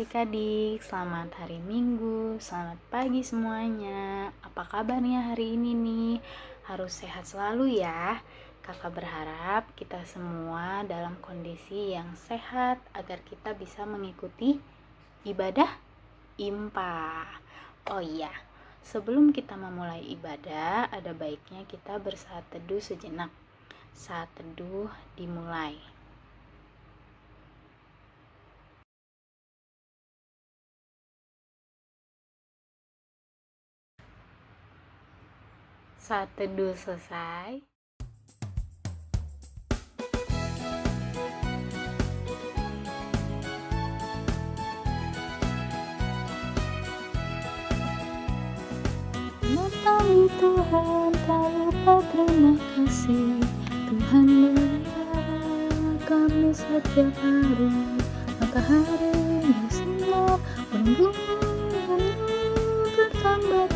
adik-adik, selamat hari Minggu, selamat pagi semuanya. Apa kabarnya hari ini nih? Harus sehat selalu ya. Kakak berharap kita semua dalam kondisi yang sehat agar kita bisa mengikuti ibadah IMPA. Oh iya, sebelum kita memulai ibadah, ada baiknya kita bersaat teduh sejenak. Saat teduh dimulai. Saat teduh selesai, Matamu Tuhan, tak lupa terima kasih. Tuhan melihara kami setiap hari. Matahari bersinar, gunung-gunung bertambah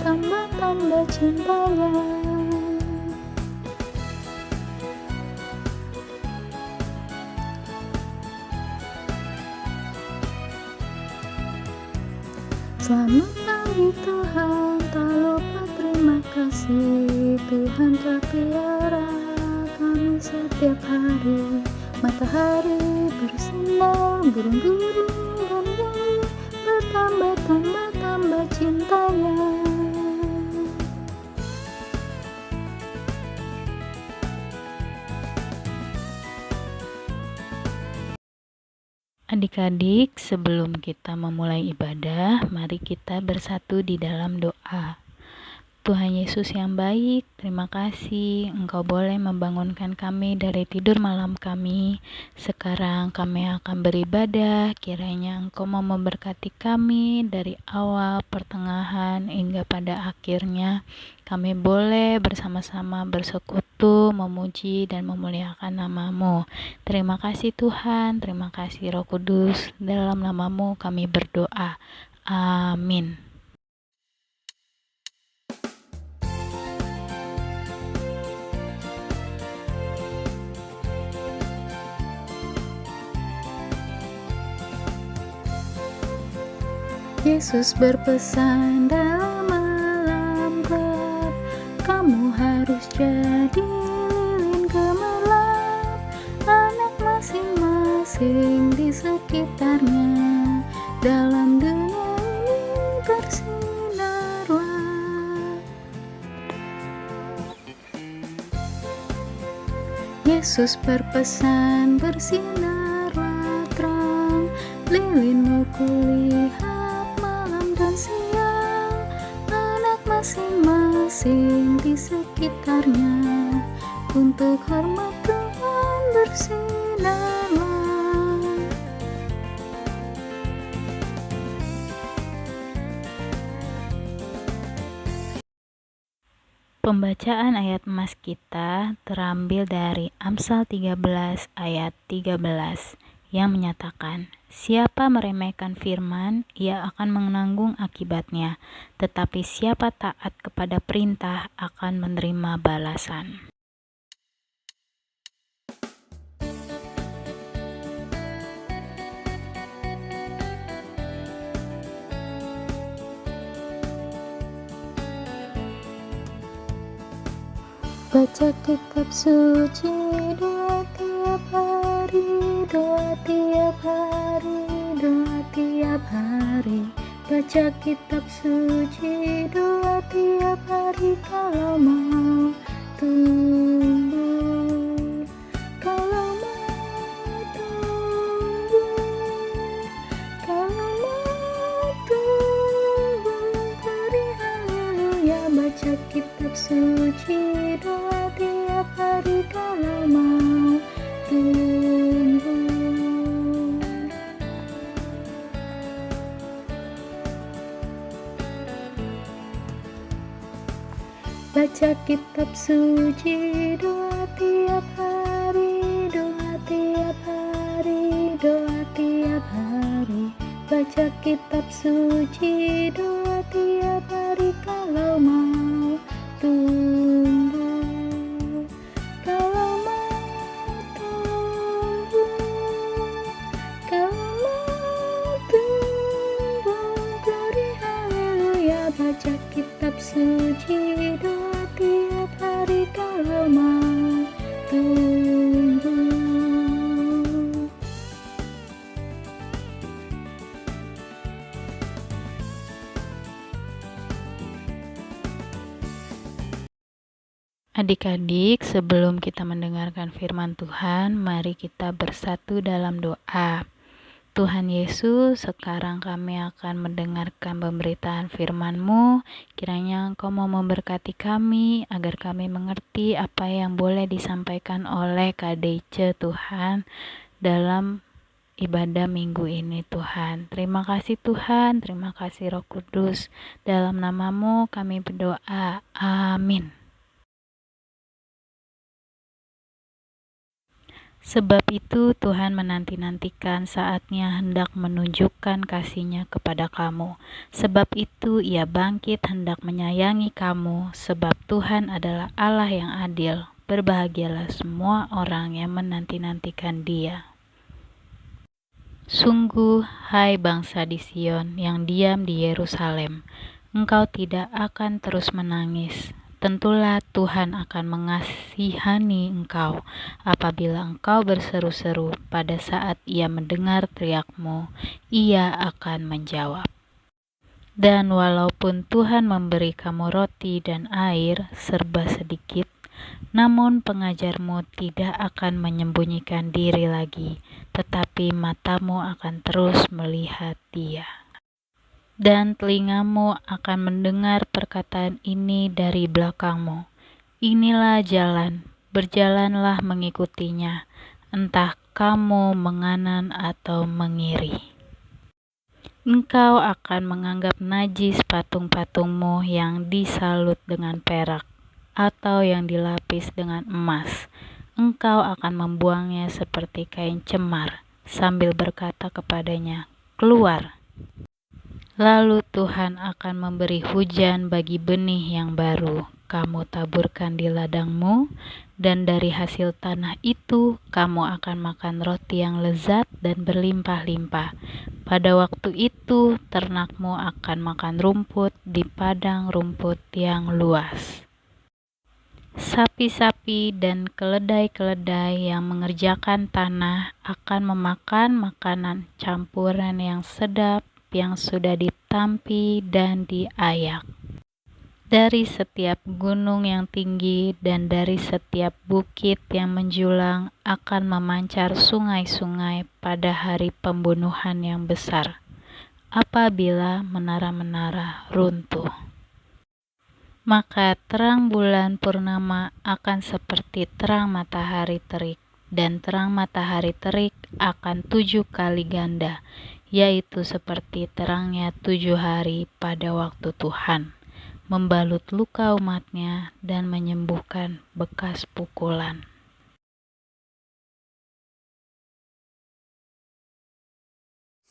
cintanya. Selamat pagi Tuhan, tak lupa terima kasih. Tuhan telah pelihara kami setiap hari. Matahari bersinar, burung-burung bernyanyi, bertambah cintanya. adik-adik, sebelum kita memulai ibadah, mari kita bersatu di dalam doa. Tuhan Yesus yang baik, terima kasih Engkau boleh membangunkan kami dari tidur malam kami. Sekarang kami akan beribadah, kiranya Engkau mau memberkati kami dari awal, pertengahan, hingga pada akhirnya. Kami boleh bersama-sama bersekutu, memuji dan memuliakan nama-Mu. Terima kasih Tuhan, terima kasih Roh Kudus, dalam nama-Mu kami berdoa. Amin. Yesus berpesan dalam malam gelap, kamu harus jadi lilin gemerlap. Anak masing-masing di sekitarnya, dalam dunia ini bersinarlah. Yesus berpesan, bersinarlah terang, lilinmu kulihat dan siang. Anak masing-masing di sekitarnya, untuk hormat Tuhan bersinarlah. Pembacaan ayat emas kita terambil dari Amsal 13 ayat 13 yang menyatakan, siapa meremehkan firman, ia akan menanggung akibatnya, tetapi siapa taat kepada perintah akan menerima balasan. Baca kitab suci, doa tiap hari, doa tiap hari, doa tiap hari. Baca kitab suci, doa tiap hari, kalau mau tumbuh, kalau mau tumbuh, kalau mau tumbuh, beri haleluya. Baca kitab suci, doa tiap hari, kalau mau tumbuh. Baca kitab suci, doa tiap hari, doa tiap hari, doa tiap hari. Baca kitab suci, doa tiap hari, kalau mau tumbuh, kalau mau tumbuh, kalau mau tumbuh. baca kitab suci, doa tiap hari kalau mau tunggu. Adik-adik, sebelum kita mendengarkan firman Tuhan, mari kita bersatu dalam doa. Tuhan Yesus, sekarang kami akan mendengarkan pemberitaan firman-Mu. Kiranya Engkau mau memberkati kami, agar kami mengerti apa yang boleh disampaikan oleh KDC Tuhan dalam ibadah minggu ini Tuhan. Terima kasih Tuhan, terima kasih Roh Kudus. Dalam nama-Mu kami berdoa. Amin. Sebab itu Tuhan menanti-nantikan saatnya hendak menunjukkan kasih-Nya kepada kamu. Sebab itu Ia bangkit hendak menyayangi kamu, sebab Tuhan adalah Allah yang adil. Berbahagialah semua orang yang menanti-nantikan Dia. Sungguh, hai bangsa di Sion yang diam di Yerusalem, engkau tidak akan terus menangis. Tentulah Tuhan akan mengasihani engkau apabila engkau berseru-seru. Pada saat Ia mendengar teriakmu, Ia akan menjawab. Dan walaupun Tuhan memberi kamu roti dan air serba sedikit, namun pengajarmu tidak akan menyembunyikan diri lagi, tetapi matamu akan terus melihat Dia. Dan telingamu akan mendengar perkataan ini dari belakangmu. Inilah jalan, berjalanlah mengikutinya, entah kamu menganan atau mengiri. Engkau akan menganggap najis patung-patungmu yang disalut dengan perak, atau yang dilapis dengan emas. Engkau akan membuangnya seperti kain cemar, sambil berkata kepadanya, "Keluar." Lalu Tuhan akan memberi hujan bagi benih yang baru kamu taburkan di ladangmu, dan dari hasil tanah itu kamu akan makan roti yang lezat dan berlimpah-limpah. Pada waktu itu ternakmu akan makan rumput di padang rumput yang luas. Sapi-sapi dan keledai-keledai yang mengerjakan tanah akan memakan makanan campuran yang sedap yang sudah ditampi dan diayak. Dari setiap gunung yang tinggi dan dari setiap bukit yang menjulang akan memancar sungai-sungai pada hari pembunuhan yang besar, apabila menara-menara runtuh. Maka terang bulan purnama akan seperti terang matahari terik, dan terang matahari terik akan 7 kali ganda, yaitu seperti terangnya 7 hari pada waktu Tuhan, membalut luka umat-Nya dan menyembuhkan bekas pukulan.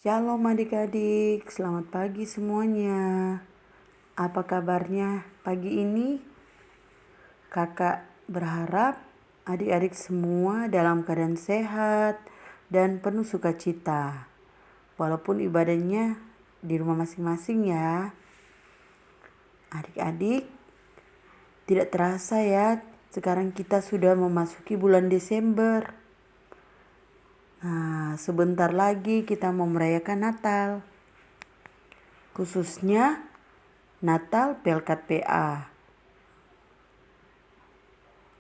Shalom adik-adik, selamat pagi semuanya. Apa kabarnya pagi ini? Kakak berharap adik-adik semua dalam keadaan sehat dan penuh sukacita. Walaupun ibadahnya di rumah masing-masing ya. Adik-adik, tidak terasa ya, sekarang kita sudah memasuki bulan Desember. Nah, sebentar lagi kita mau merayakan Natal. Khususnya Natal Pelkat PA.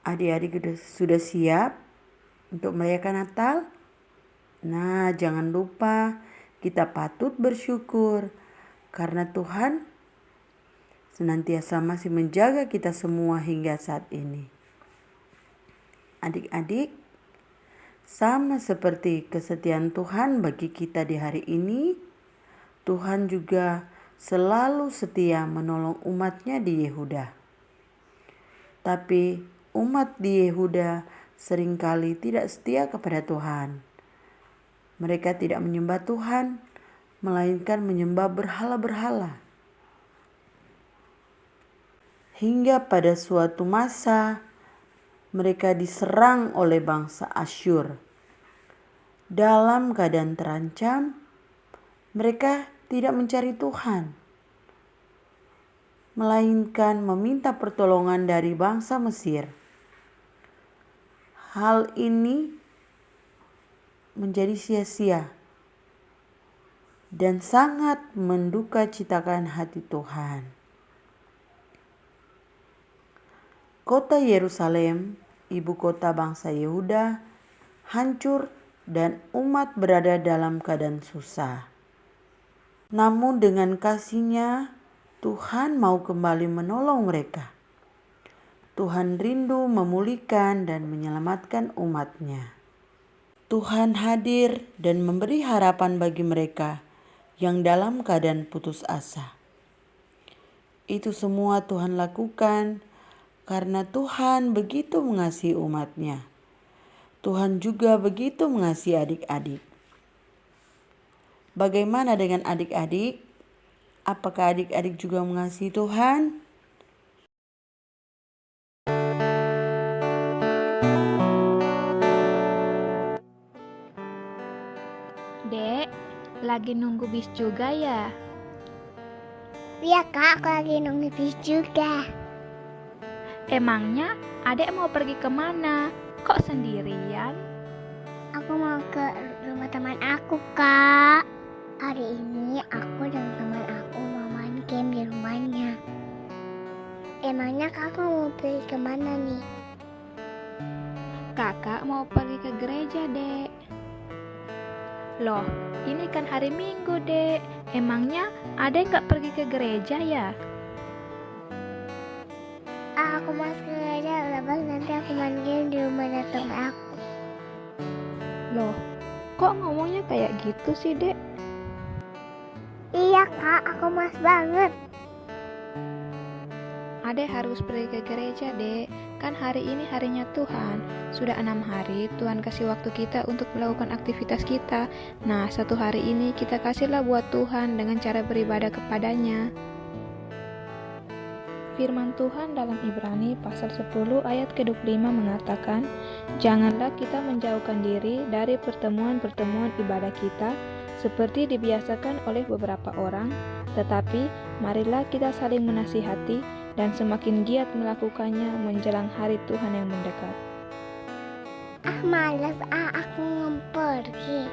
Adik-adik sudah siap untuk merayakan Natal? Nah, jangan lupa kita patut bersyukur karena Tuhan senantiasa masih menjaga kita semua hingga saat ini. Adik-adik, sama seperti kesetiaan Tuhan bagi kita di hari ini, Tuhan juga selalu setia menolong umat-Nya di Yehuda. Tapi umat di Yehuda seringkali tidak setia kepada Tuhan. Mereka tidak menyembah Tuhan, melainkan menyembah berhala-berhala. Hingga pada suatu masa mereka diserang oleh bangsa Asyur. Dalam keadaan terancam, mereka tidak mencari Tuhan. melainkan meminta pertolongan dari bangsa Mesir. Hal ini menjadi sia-sia dan sangat mendukacitakan hati Tuhan. Kota Yerusalem, ibu kota bangsa Yehuda, hancur dan umat berada dalam keadaan susah. Namun dengan kasih-Nya, Tuhan mau kembali menolong mereka. Tuhan rindu memulihkan dan menyelamatkan umat-Nya. Tuhan hadir dan memberi harapan bagi mereka yang dalam keadaan putus asa. Itu semua Tuhan lakukan karena Tuhan begitu mengasihi umat-Nya. Tuhan juga begitu mengasihi adik-adik. Bagaimana dengan adik-adik? Apakah adik-adik juga mengasihi Tuhan? Dek, lagi nunggu bis juga ya? Iya kak, aku lagi nunggu bis juga. Emangnya adek mau pergi kemana? Kok sendirian? Aku mau ke rumah teman aku kak. Hari ini aku dan teman aku mau main game di rumahnya. Emangnya kakak mau pergi kemana nih? Kakak mau pergi ke gereja, Dek. Loh, ini kan hari Minggu, Dek. Emangnya adek nggak pergi ke gereja ya? Aku mau ke gereja, lepas nanti aku main game di rumahnya teman aku. Loh, kok ngomongnya kayak gitu sih, Dek? Iya kak, aku mas banget. Adek harus pergi ke gereja, Dek. Kan hari ini harinya Tuhan. Sudah 6 hari Tuhan kasih waktu kita untuk melakukan aktivitas kita. Nah, 1 hari ini kita kasihlah buat Tuhan dengan cara beribadah kepadanya. Firman Tuhan dalam Ibrani pasal 10 ayat ke-25 mengatakan, "Janganlah kita menjauhkan diri dari pertemuan-pertemuan ibadah kita seperti dibiasakan oleh beberapa orang, tetapi marilah kita saling menasihati dan semakin giat melakukannya menjelang hari Tuhan yang mendekat." Malas aku mau pergi.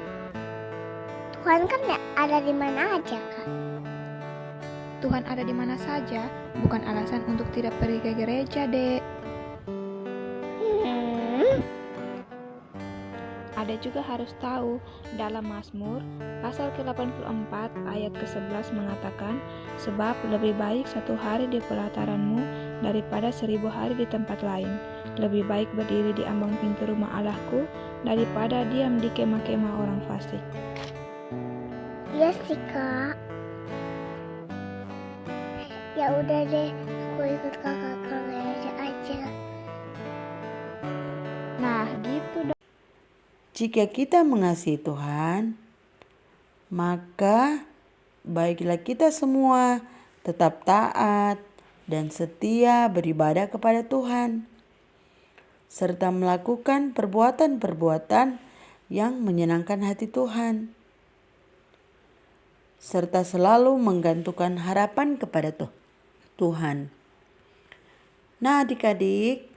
Tuhan kan ada di mana aja kak. Tuhan ada di mana saja, bukan alasan untuk tidak pergi ke gereja, Dek. Ada juga harus tahu, dalam Mazmur, pasal ke-84 ayat ke-11 mengatakan, "Sebab lebih baik 1 hari di pelataranmu daripada 1000 hari di tempat lain. Lebih baik berdiri di ambang pintu rumah Allahku daripada diam di kemah-kemah orang fasik." Iya sih kak. Ya udah deh, aku ikut kakak ke gereja aja. Nah, gitu dong. Jika kita mengasihi Tuhan, maka baiklah kita semua tetap taat dan setia beribadah kepada Tuhan, serta melakukan perbuatan-perbuatan yang menyenangkan hati Tuhan, serta selalu menggantungkan harapan kepada Tuhan. Nah adik-adik,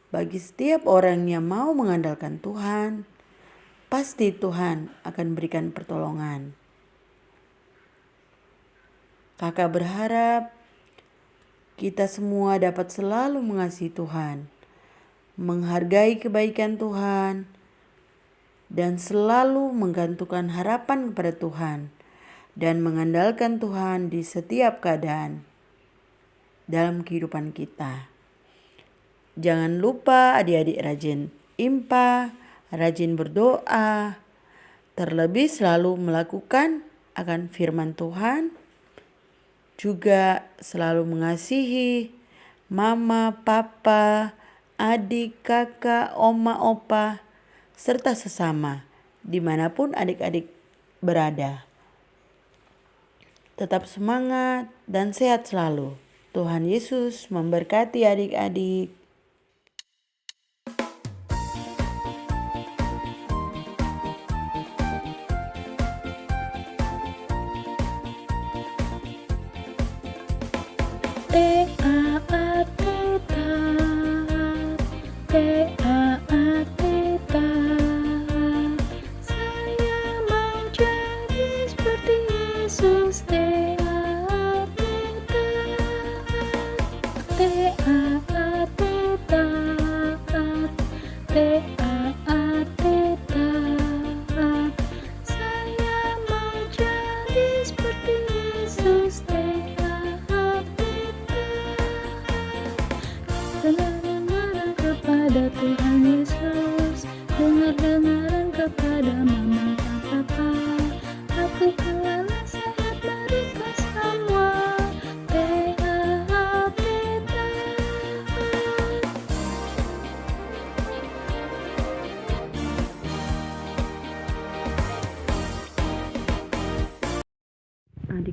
bagi setiap orang yang mau mengandalkan Tuhan, pasti Tuhan akan berikan pertolongan. Kakak berharap kita semua dapat selalu mengasihi Tuhan, menghargai kebaikan Tuhan, dan selalu menggantungkan harapan kepada Tuhan dan mengandalkan Tuhan di setiap keadaan dalam kehidupan kita. Jangan lupa adik-adik rajin impa, rajin berdoa, terlebih selalu melakukan akan firman Tuhan, juga selalu mengasihi mama, papa, adik, kakak, oma, opa, serta sesama dimanapun adik-adik berada. Tetap semangat dan sehat selalu. Tuhan Yesus memberkati adik-adik.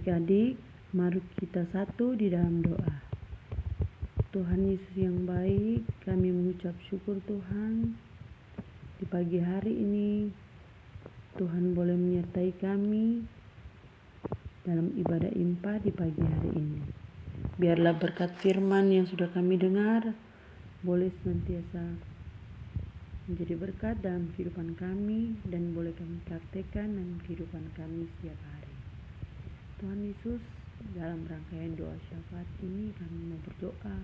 Adik-adik, mari kita satu di dalam doa. Tuhan Yesus yang baik, kami mengucap syukur Tuhan. Di pagi hari ini, Tuhan boleh menyertai kami dalam ibadah impa di pagi hari ini. Biarlah berkat firman yang sudah kami dengar, boleh senantiasa menjadi berkat dalam kehidupan kami dan boleh kami praktekkan dalam kehidupan kami setiap hari. Tuhan Yesus, dalam rangkaian doa syafaat ini kami mau berdoa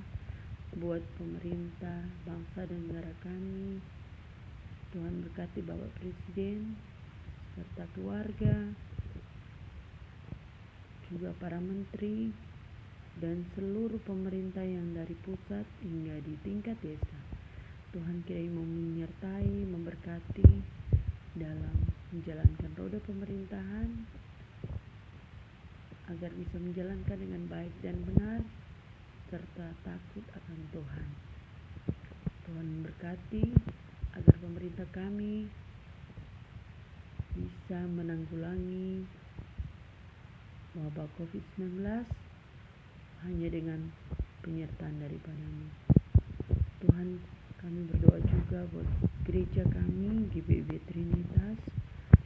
buat pemerintah, bangsa dan negara kami. Tuhan berkati Bapak Presiden serta keluarga, juga para menteri dan seluruh pemerintah yang dari pusat hingga di tingkat desa. Tuhan kiranya menyertai, memberkati dalam menjalankan roda pemerintahan, agar bisa menjalankan dengan baik dan benar, serta takut akan Tuhan. Tuhan memberkati agar pemerintah kami bisa menanggulangi wabah COVID-19 hanya dengan penyertaan daripada-Mu. Tuhan, kami berdoa juga buat gereja kami, GBIB Trinitas.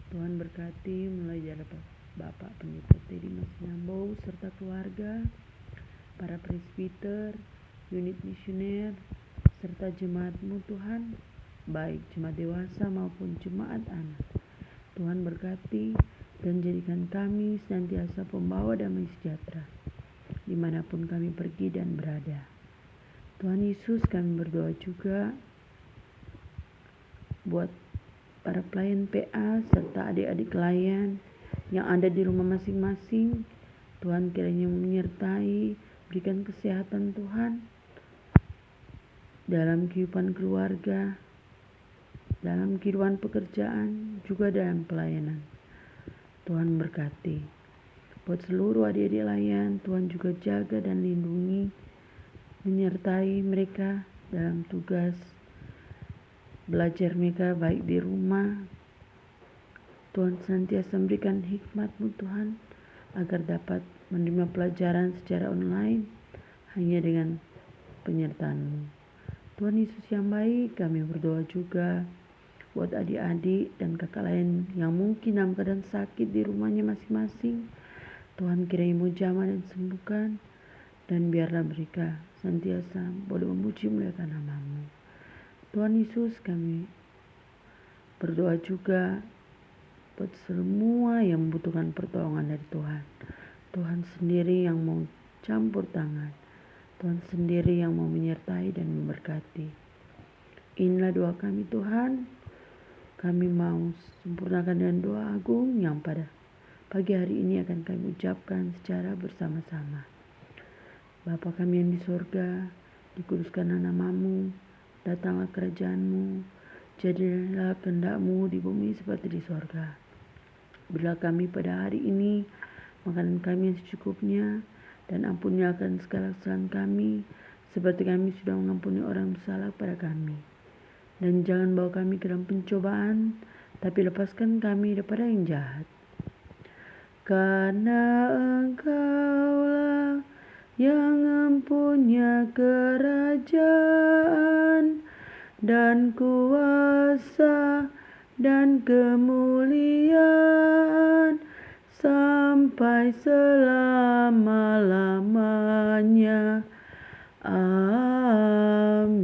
Tuhan berkati mulai dari Bapak Pendeta Teddy Masinambo serta keluarga, para presbiter, unit misioner, serta jemaat-Mu Tuhan, baik jemaat dewasa maupun jemaat anak. Tuhan berkati dan jadikan kami senantiasa pembawa damai sejahtera dimanapun kami pergi dan berada. Tuhan Yesus, kami berdoa juga buat para pelayan PA serta adik-adik layan yang ada di rumah masing-masing. Tuhan kiranya menyertai, berikan kesehatan Tuhan dalam kehidupan keluarga, dalam kehidupan pekerjaan, juga dalam pelayanan. Tuhan berkati buat seluruh adik-adik layan. Tuhan juga jaga dan lindungi, menyertai mereka dalam tugas belajar mereka baik di rumah. Tuhan senantiasa memberikan hikmat-Mu Tuhan, agar dapat menerima pelajaran secara online hanya dengan penyertaan-Mu. Tuhan Yesus yang baik, kami berdoa juga buat adik-adik dan kakak lain yang mungkin dalam keadaan sakit di rumahnya masing-masing. Tuhan kiranya jamah dan sembuhkan, dan biarlah mereka senantiasa boleh memuji muliakan nama-Mu. Tuhan Yesus, kami berdoa juga buat semua yang membutuhkan pertolongan dari Tuhan. Tuhan sendiri yang mau campur tangan. Tuhan sendiri yang mau menyertai dan memberkati. Inilah doa kami Tuhan. Kami mau sempurnakan dengan doa agung yang pada pagi hari ini akan kami ucapkan secara bersama-sama. Bapa kami yang di sorga, dikuduskanlah nama-Mu, datanglah kerajaan-Mu, jadilah kehendak-Mu di bumi seperti di sorga. Berilah kami pada hari ini makanan kami yang secukupnya, dan ampuni akan segala kesalahan kami, seperti kami sudah mengampuni orang bersalah pada kami. Dan jangan bawa kami ke dalam pencobaan, tapi lepaskan kami daripada yang jahat. Karena Engkaulah yang mempunyai kerajaan dan kuasa dan kemuliaan sampai selama-lamanya. Amin.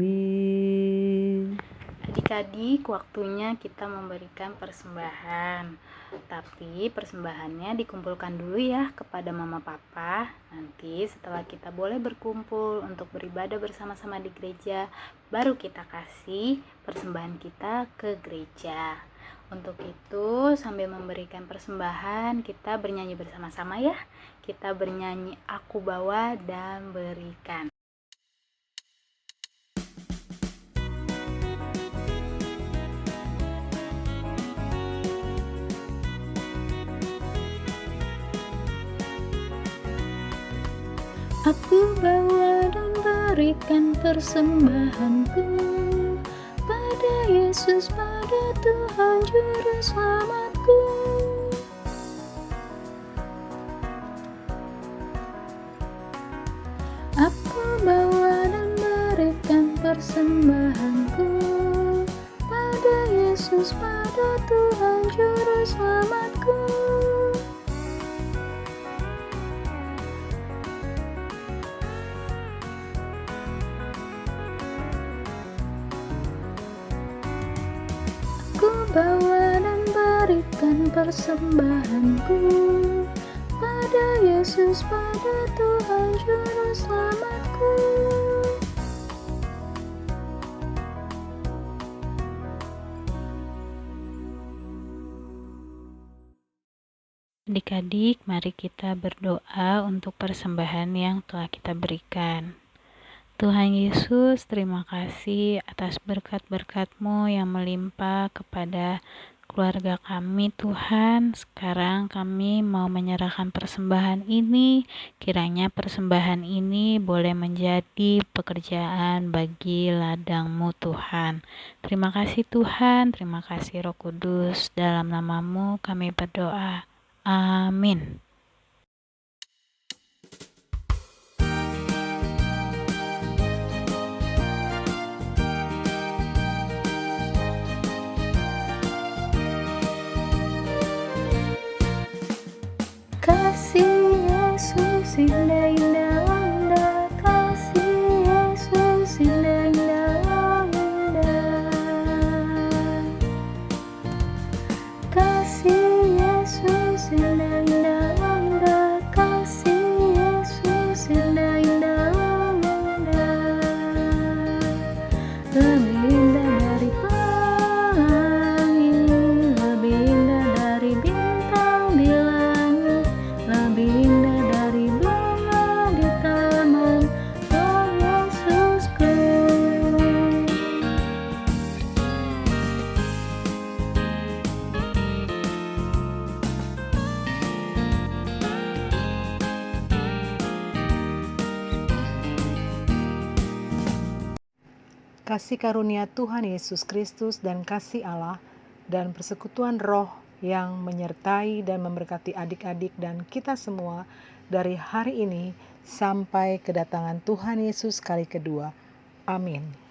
Adik-adik, waktunya kita memberikan persembahan. Tapi persembahannya dikumpulkan dulu ya kepada mama papa. Nanti setelah kita boleh berkumpul untuk beribadah bersama-sama di gereja, baru kita kasih persembahan kita ke gereja. Untuk itu, sambil memberikan persembahan, kita bernyanyi bersama-sama ya. Kita bernyanyi Aku Bawa dan Berikan. Aku bawa dan berikan persembahanku pada Yesus, pada Tuhan Juru Selamatku. persembahanku pada Yesus, pada Tuhan Juru Selamatku. Ku bawa dan berikan persembahanku pada Yesus, pada Tuhan Juru Selamatku. Adik-adik, mari kita berdoa untuk persembahan yang telah kita berikan. Tuhan Yesus, terima kasih atas berkat-berkat-Mu yang melimpah kepada keluarga kami, Tuhan. Sekarang kami mau menyerahkan persembahan ini. Kiranya persembahan ini boleh menjadi pekerjaan bagi ladang-Mu, Tuhan. Terima kasih Tuhan, terima kasih Roh Kudus. Dalam nama-Mu kami berdoa. Amin. Kasih Yesus indah-indah, indah. Kasih Yesus indah-indah, indah. Kasih Yesus indah-indah, indah. Kasih Yesus indah-indah, indah. Lebih indah dari pelangi, lebih indah dari bintang di langit, lebih indah dari bunga di taman, oh Yesusku. Kasih karunia Tuhan Yesus Kristus dan kasih Allah dan persekutuan Roh yang menyertai dan memberkati adik-adik dan kita semua dari hari ini sampai kedatangan Tuhan Yesus kali kedua. Amin.